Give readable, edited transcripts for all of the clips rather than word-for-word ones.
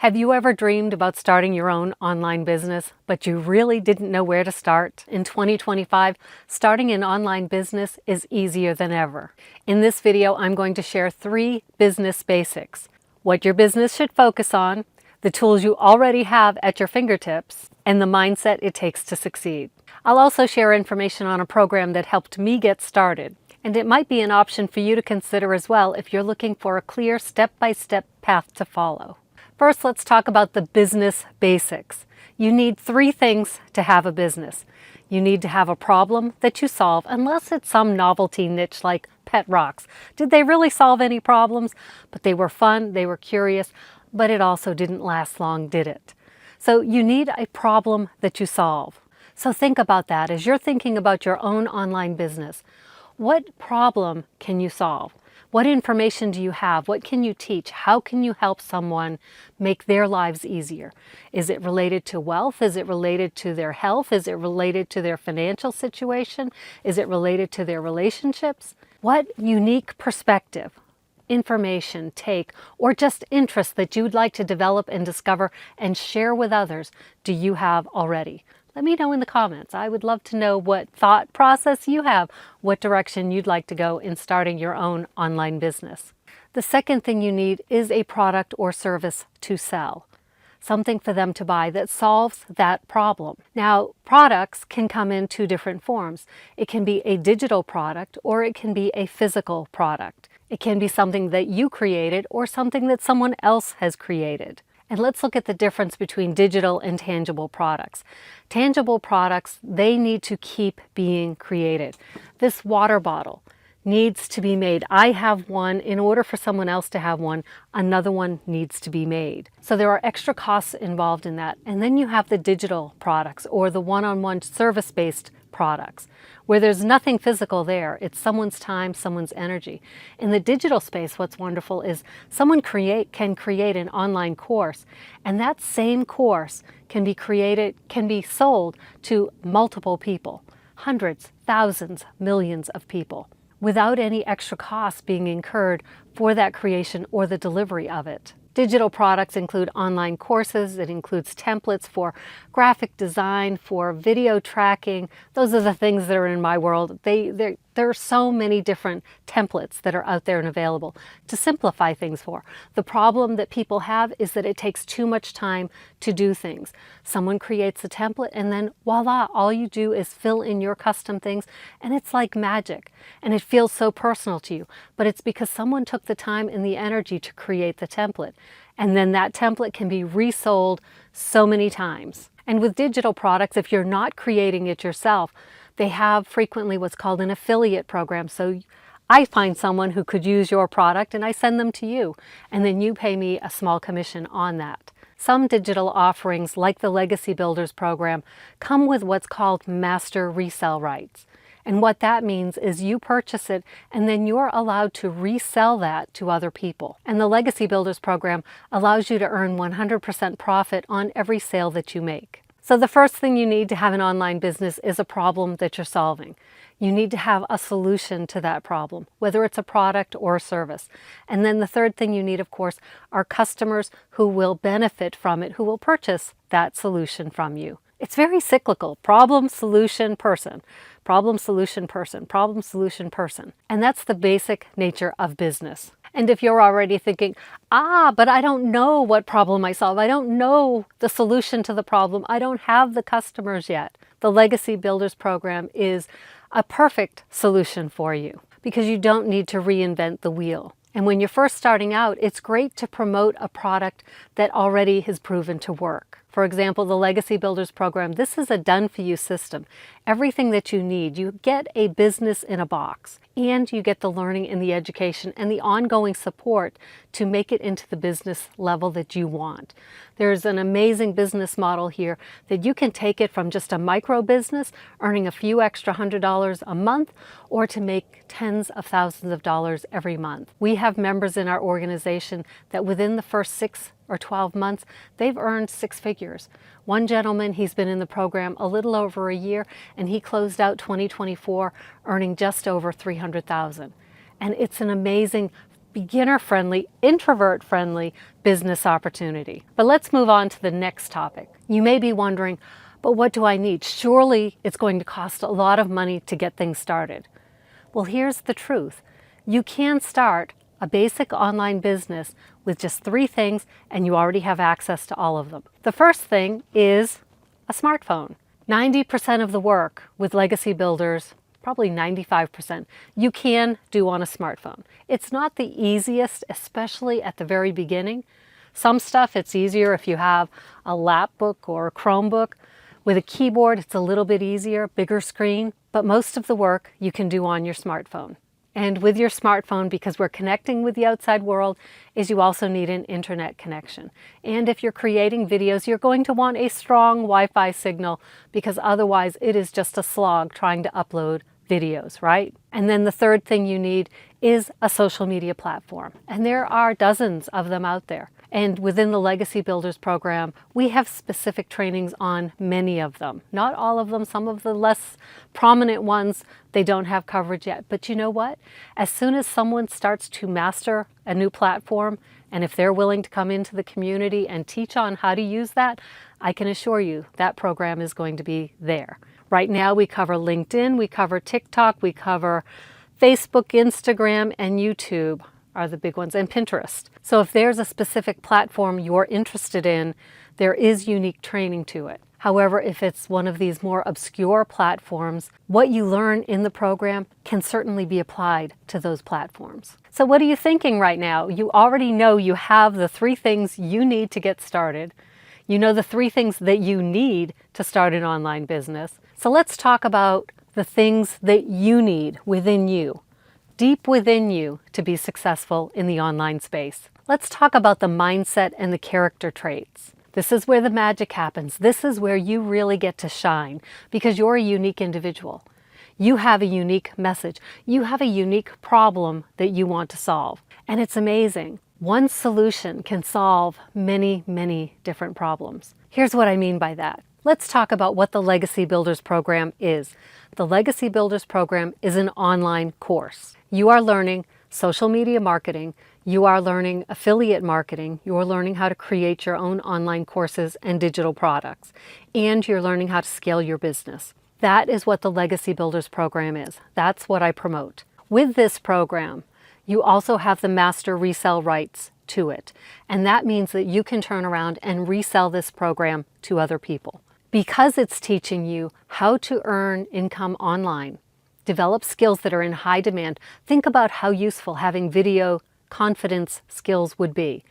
Have you ever dreamed about starting your own online business, but you really didn't know where to start? In 2025, starting an online business is easier than ever. In this video, I'm going to share 3 business basics: what your business should focus on, the tools you already have at your fingertips, and the mindset it takes to succeed. I'll also share information on a program that helped me get started, and it might be an option for you to consider as well if you're looking for a clear step-by-step path to follow. First, let's talk about the business basics. You need 3 things to have a business. You need to have a problem that you solve, unless it's some novelty niche like pet rocks. Did they really solve any problems? But they were fun, they were curious, but it also didn't last long, did it? So you need a problem that you solve. So think about that as you're thinking about your own online business. What problem can you solve? What information do you have? What can you teach? How can you help someone make their lives easier? Is it related to wealth? Is it related to their health? Is it related to their financial situation? Is it related to their relationships? What unique perspective, information, take, or just interest that you'd like to develop and discover and share with others do you have already? Let me know in the comments. I would love to know what thought process you have, what direction you'd like to go in starting your own online business. The second thing you need is a product or service to sell, something for them to buy that solves that problem. Now, products can come in 2 different forms. It can be a digital product or it can be a physical product. It can be something that you created or something that someone else has created. And let's look at the difference between digital and tangible products. Tangible products, they need to keep being created. This water bottle needs to be made. I have one. In order for someone else to have one, another one needs to be made. So there are extra costs involved in that. And then you have the digital products or the one-on-one service-based products where there's nothing physical there. It's someone's time, someone's energy. In the digital space, what's wonderful is someone can create an online course, and that same course can be sold to multiple people, hundreds, thousands, millions of people, without any extra costs being incurred for that creation or the delivery of it. Digital products include online courses. It includes templates for graphic design, for video tracking. Those are the things that are in my world. There are so many different templates that are out there and available to simplify things for. The problem that people have is that it takes too much time to do things. Someone creates a template and then voila, all you do is fill in your custom things, and it's like magic. And it feels so personal to you. But it's because someone took the time and the energy to create the template. And then that template can be resold so many times. And with digital products, if you're not creating it yourself, they have frequently what's called an affiliate program. So I find someone who could use your product and I send them to you, and then you pay me a small commission on that. Some digital offerings, like the Legacy Builders program, come with what's called master resale rights. And what that means is you purchase it and then you're allowed to resell that to other people. And the Legacy Builders program allows you to earn 100% profit on every sale that you make. So the first thing you need to have an online business is a problem that you're solving. You need to have a solution to that problem, whether it's a product or a service. And then the third thing you need, of course, are customers who will benefit from it, who will purchase that solution from you. It's very cyclical. Problem, solution, person. Problem, solution, person. Problem, solution, person. And that's the basic nature of business. And if you're already thinking, but I don't know what problem I solve. I don't know the solution to the problem. I don't have the customers yet. The Legacy Builders program is a perfect solution for you because you don't need to reinvent the wheel. And when you're first starting out, it's great to promote a product that already has proven to work. For example, the Legacy Builders program, this is a done-for-you system. Everything that you need, you get a business in a box, and you get the learning and the education and the ongoing support to make it into the business level that you want. There's an amazing business model here that you can take it from just a micro business, earning a few extra $100 a month, or to make tens of thousands of dollars every month. We have members in our organization that within the first 6 or 12 months, they've earned 6 figures. One gentleman, he's been in the program a little over a year, and he closed out 2024 earning just over $300,000. And it's an amazing beginner-friendly, introvert-friendly business opportunity. But let's move on to the next topic. You may be wondering, but what do I need? Surely it's going to cost a lot of money to get things started. Well, here's the truth. You can start a basic online business with just 3 things, and you already have access to all of them. The first thing is a smartphone. 90% of the work with legacy builders, probably 95%, you can do on a smartphone. It's not the easiest, especially at the very beginning. Some stuff it's easier if you have a lapbook or a Chromebook. With a keyboard, it's a little bit easier, bigger screen, but most of the work you can do on your smartphone. And with your smartphone, because we're connecting with the outside world, is you also need an internet connection. And if you're creating videos, you're going to want a strong Wi-Fi signal, because otherwise it is just a slog trying to upload videos, right? And then the third thing you need is a social media platform. And there are dozens of them out there. And within the Legacy Builders program, we have specific trainings on many of them. Not all of them, some of the less prominent ones, they don't have coverage yet. But you know what? As soon as someone starts to master a new platform, and if they're willing to come into the community and teach on how to use that, I can assure you that program is going to be there. Right now we cover LinkedIn, we cover TikTok, we cover Facebook, Instagram, and YouTube are the big ones, and Pinterest. So if there's a specific platform you're interested in, there is unique training to it. However, if it's one of these more obscure platforms, what you learn in the program can certainly be applied to those platforms. So what are you thinking right now? You already know you have the 3 things you need to get started. You know the 3 things that you need to start an online business. So let's talk about the things that you need within you, deep within you, to be successful in the online space. Let's talk about the mindset and the character traits. This is where the magic happens. This is where you really get to shine, because you're a unique individual. You have a unique message. You have a unique problem that you want to solve. And it's amazing. One solution can solve many, many different problems. Here's what I mean by that. Let's talk about what the Legacy Builders program is. The Legacy Builders program is an online course. You are learning social media marketing, you are learning affiliate marketing, you're learning how to create your own online courses and digital products, and you're learning how to scale your business. That is what the Legacy Builders program is. That's what I promote. With this program, you also have the master resell rights to it. And that means that you can turn around and resell this program to other people. Because it's teaching you how to earn income online, develop skills that are in high demand. Think about how useful having video confidence skills would be.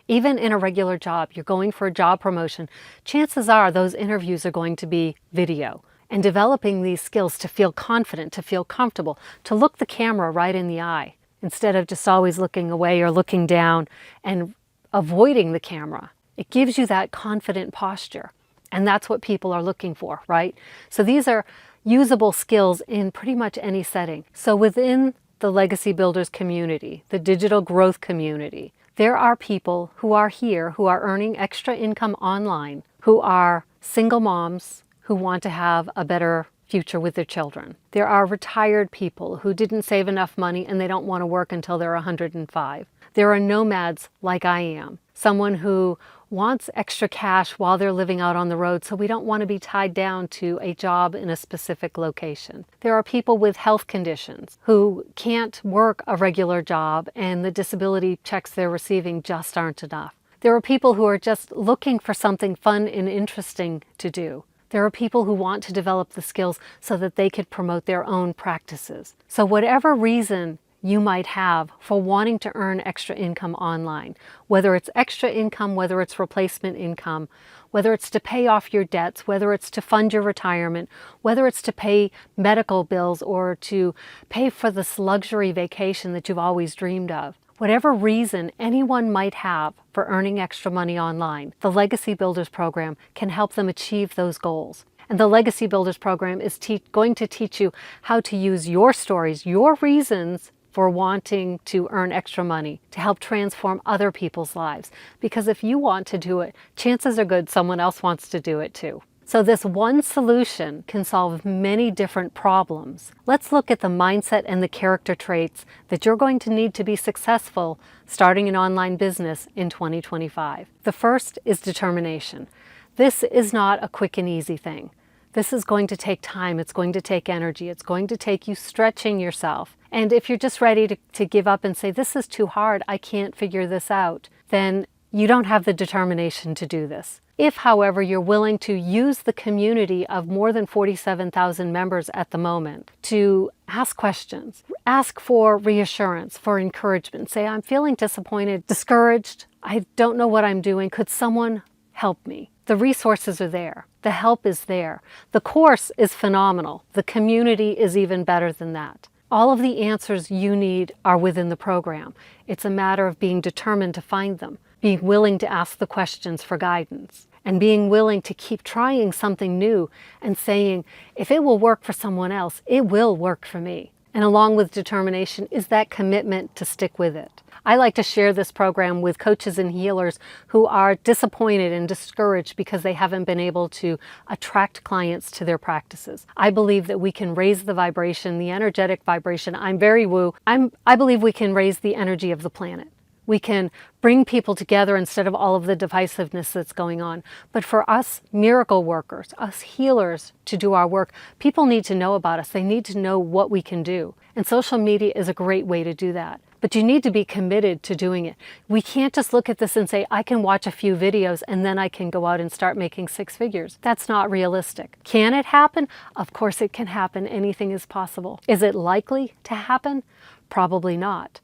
Even in a regular job, you're going for a job promotion, chances are those interviews are going to be video. And developing these skills to feel confident, to feel comfortable, to look the camera right in the eye, instead of just always looking away or looking down and avoiding the camera. It gives you that confident posture. And that's what people are looking for, right? So these are usable skills in pretty much any setting. So within the Legacy Builders community, the digital growth community, there are people who are here who are earning extra income online, who are single moms who want to have a better future with their children. There are retired people who didn't save enough money and they don't want to work until they're 105. There are nomads like I am, someone who wants extra cash while they're living out on the road, so we don't want to be tied down to a job in a specific location. There are people with health conditions who can't work a regular job and the disability checks they're receiving just aren't enough. There are people who are just looking for something fun and interesting to do. There are people who want to develop the skills so that they could promote their own practices. So whatever reason you might have for wanting to earn extra income online, whether it's extra income, whether it's replacement income, whether it's to pay off your debts, whether it's to fund your retirement, whether it's to pay medical bills or to pay for this luxury vacation that you've always dreamed of. Whatever reason anyone might have for earning extra money online, the Legacy Builders program can help them achieve those goals. And the Legacy Builders program is going to teach you how to use your stories, your reasons for wanting to earn extra money to help transform other people's lives. Because if you want to do it, chances are good someone else wants to do it too. So this one solution can solve many different problems. Let's look at the mindset and the character traits that you're going to need to be successful starting an online business in 2025. The first is determination. This is not a quick and easy thing. This is going to take time, it's going to take energy, it's going to take you stretching yourself. And if you're just ready to give up and say, this is too hard, I can't figure this out, then you don't have the determination to do this. If, however, you're willing to use the community of more than 47,000 members at the moment to ask questions, ask for reassurance, for encouragement, say, I'm feeling disappointed, discouraged, I don't know what I'm doing, could someone help me? The resources are there. The help is there. The course is phenomenal. The community is even better than that. All of the answers you need are within the program. It's a matter of being determined to find them, being willing to ask the questions for guidance, and being willing to keep trying something new and saying, if it will work for someone else, it will work for me. And along with determination is that commitment to stick with it. I like to share this program with coaches and healers who are disappointed and discouraged because they haven't been able to attract clients to their practices. I believe that we can raise the vibration, the energetic vibration. I'm very woo. I believe we can raise the energy of the planet. We can bring people together instead of all of the divisiveness that's going on. But for us miracle workers, us healers to do our work, people need to know about us. They need to know what we can do. And social media is a great way to do that. But you need to be committed to doing it. We can't just look at this and say, I can watch a few videos and then I can go out and start making six figures. That's not realistic. Can it happen? Of course it can happen. Anything is possible. Is it likely to happen? Probably not.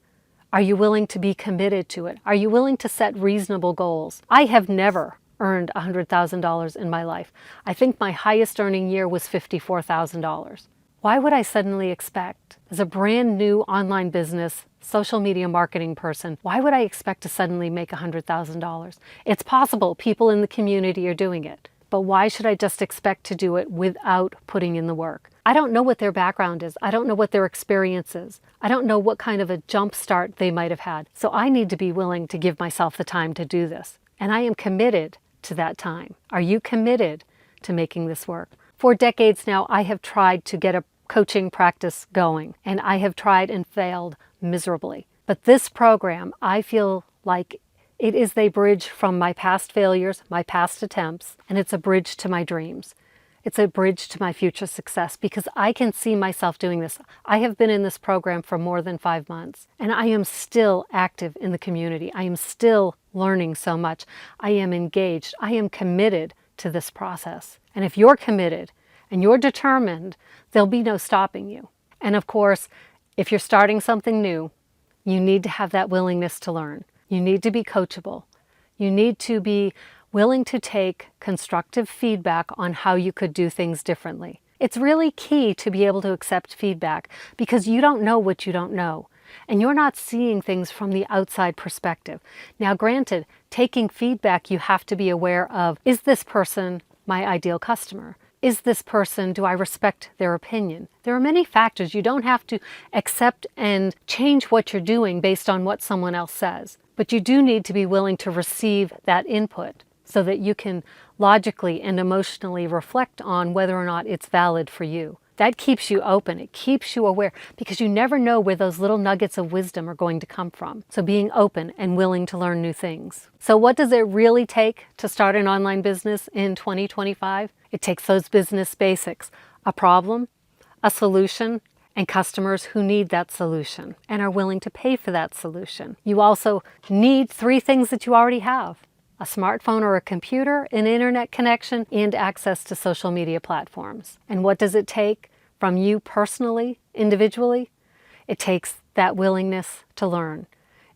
Are you willing to be committed to it? Are you willing to set reasonable goals? I have never earned $100,000 in my life. I think my highest earning year was $54,000. Why would I suddenly expect, as a brand new online business, social media marketing person, why would I expect to suddenly make $100,000? It's possible. People in the community are doing it. But why should I just expect to do it without putting in the work? I don't know what their background is. I don't know what their experience is. I don't know what kind of a jump start they might have had. So I need to be willing to give myself the time to do this. And I am committed to that time. Are you committed to making this work? For decades now, I have tried to get a coaching practice going, and I have tried and failed miserably. But this program, I feel like it is a bridge from my past failures, my past attempts, and it's a bridge to my dreams. It's a bridge to my future success because I can see myself doing this. I have been in this program for more than 5 months, and I am still active in the community. I am still learning so much. I am engaged. I am committed to this process. And if you're committed and you're determined, there'll be no stopping you. And of course, if you're starting something new, you need to have that willingness to learn. You need to be coachable. You need to be willing to take constructive feedback on how you could do things differently. It's really key to be able to accept feedback because you don't know what you don't know. And you're not seeing things from the outside perspective. Now, granted, taking feedback, you have to be aware of, is this person my ideal customer? Is this person, do I respect their opinion? There are many factors. You don't have to accept and change what you're doing based on what someone else says. But you do need to be willing to receive that input so that you can logically and emotionally reflect on whether or not it's valid for you. That keeps you open. It keeps you aware because you never know where those little nuggets of wisdom are going to come from. So being open and willing to learn new things. So what does it really take to start an online business in 2025? It takes those business basics: a problem, a solution, and customers who need that solution and are willing to pay for that solution. You also need 3 things that you already have: a smartphone or a computer, an internet connection, and access to social media platforms. And what does it take from you personally, individually? It takes that willingness to learn.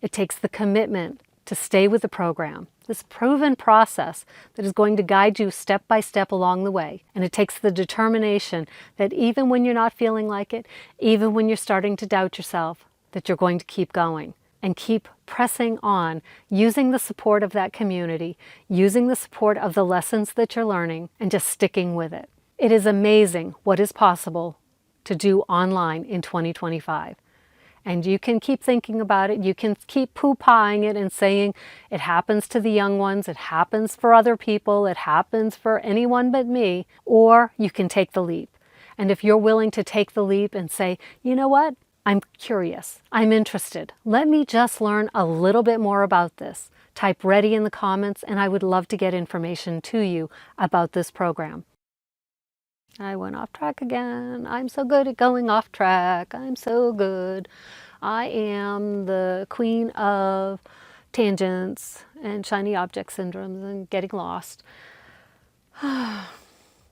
It takes the commitment to stay with the program, this proven process that is going to guide you step by step along the way. And it takes the determination that even when you're not feeling like it, even when you're starting to doubt yourself, that you're going to keep going and keep pressing on, using the support of that community, using the support of the lessons that you're learning, and just sticking with it. It is amazing what is possible to do online in 2025. And you can keep thinking about it. You can keep poo-pahing it and saying it happens to the young ones, it happens for other people, it happens for anyone but me. Or you can take the leap. And if you're willing to take the leap and say, you know what? I'm curious. I'm interested. Let me just learn a little bit more about this. Type ready in the comments and I would love to get information to you about this program. I went off track again. I'm so good at going off track. I'm so good. I am the queen of tangents and shiny object syndromes and getting lost.